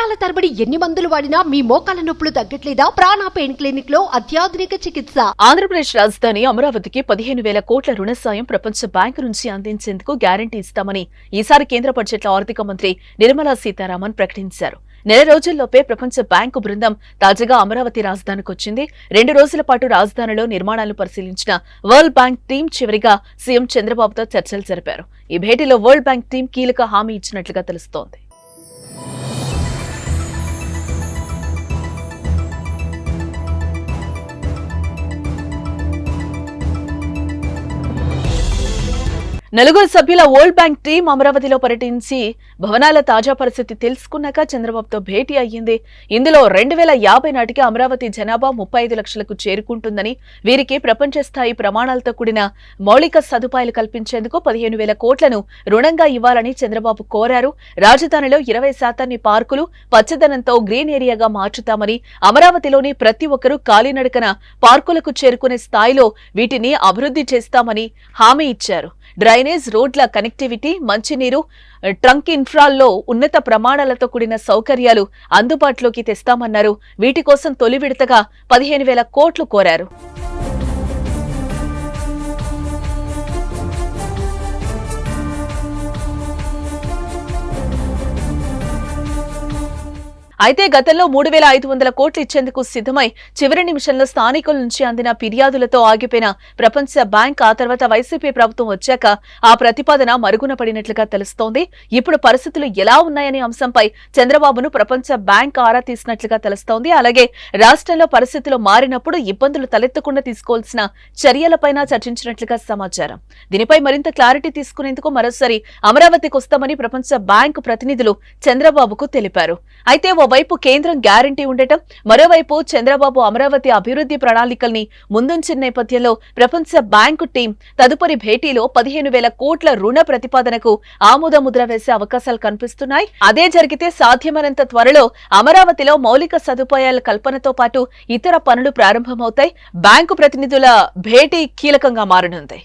సంవత్సరాల తరబడి ఎన్ని మందులు వాడినా మీ మోకాల నొప్పులు తగ్గట్లేదా? ప్రాణ పెయిన్ క్లినిక్ లో అత్యాధునిక చికిత్స. ఆంధ్రప్రదేశ్ రాజధాని అమరావతికి 15,000 కోట్ల రుణ సాయం ప్రపంచ బ్యాంకు నుంచి అందించేందుకు గ్యారంటీ ఇస్తామని ఈసారి కేంద్ర బడ్జెట్లో ఆర్థిక మంత్రి నిర్మలా సీతారామన్ ప్రకటించారు. నెల రోజుల్లోపే ప్రపంచ బ్యాంకు బృందం తాజాగా అమరావతి రాజధానికి వచ్చింది. 2 రోజుల పాటు రాజధానిలో నిర్మాణాలు పరిశీలించిన వరల్డ్ బ్యాంక్ టీం చివరిగా సీఎం చంద్రబాబుతో చర్చలు జరిపారు. ఈ భేటీలో వరల్డ్ బ్యాంక్ టీం కీలక హామీ ఇచ్చినట్లుగా తెలుస్తోంది. నలుగురు సభ్యుల వరల్డ్ బ్యాంక్ టీం అమరావతిలో పర్యటించి భవనాల తాజా పరిస్థితి తెలుసుకున్నాక చంద్రబాబుతో భేటీ అయ్యింది. ఇందులో 2050 నాటికి అమరావతి జనాభా 35 లక్షలకు చేరుకుంటుందని, వీరికి ప్రపంచ స్థాయి ప్రమాణాలతో కూడిన మౌలిక సదుపాయాలు కల్పించేందుకు 15,000 కోట్లను రుణంగా ఇవ్వాలని చంద్రబాబు కోరారు. రాజధానిలో 20% పార్కులు పచ్చదనంతో గ్రీన్ ఏరియాగా మార్చుతామని, అమరావతిలోని ప్రతి ఒక్కరూ కాలినడకన పార్కులకు చేరుకునే స్థాయిలో వీటిని అభివృద్ధి చేస్తామని హామీ ఇచ్చారు. డ్రైనేజ్, రోడ్ల కనెక్టివిటీ, మంచినీరు, ట్రంక్ ఇన్ఫ్రాల్లో ఉన్నత ప్రమాణాలతో కూడిన సౌకర్యాలు అందుబాటులోకి తెస్తామన్నారు. వీటి కోసం తొలి విడతగా 15,000 కోట్లు కోరారు. అయితే గతంలో 3,500 కోట్లు ఇచ్చేందుకు సిద్ధమై చివరి నిమిషంలో స్థానికుల నుంచి అందిన ఫిర్యాదులతో ఆగిపోయిన ప్రపంచ బ్యాంక్ ఆ తర్వాత వైసీపీ ప్రభుత్వం వచ్చాక ఆ ప్రతిపాదన మరుగున పడినట్లుగా తెలుస్తోంది. ఇప్పుడు పరిస్థితులు ఎలా ఉన్నాయనే అంశంపై చంద్రబాబును ప్రపంచ బ్యాంక్ ఆరా తీసినట్లుగా తెలుస్తోంది. అలాగే రాష్ట్రంలో పరిస్థితులు మారినప్పుడు ఇబ్బందులు తలెత్తకుండా తీసుకోవాల్సిన చర్యలపైన చర్చించినట్లుగా సమాచారం. దీనిపై మరింత క్లారిటీ తీసుకునేందుకు మరోసారి అమరావతికి వస్తామని ప్రపంచ బ్యాంకు ప్రతినిధులు చంద్రబాబుకు తెలిపారు. అయితే ఓవైపు కేంద్రం గ్యారంటీ ఉండటం, మరోవైపు చంద్రబాబు అమరావతి అభివృద్ధి ప్రణాళికల్ని ముందుంచిన నేపథ్యంలో ప్రపంచ బ్యాంకు టీం తదుపరి భేటీలో 15,000 కోట్ల రుణ ప్రతిపాదనకు ఆమోద ముద్ర వేసే అవకాశాలు కనిపిస్తున్నాయి. అదే జరిగితే సాధ్యమైనంత త్వరలో అమరావతిలో మౌలిక సదుపాయాల కల్పనతో పాటు ఇతర పనులు ప్రారంభమవుతాయి. బ్యాంకు ప్రతినిధుల భేటీ కీలకంగా మారనుంది.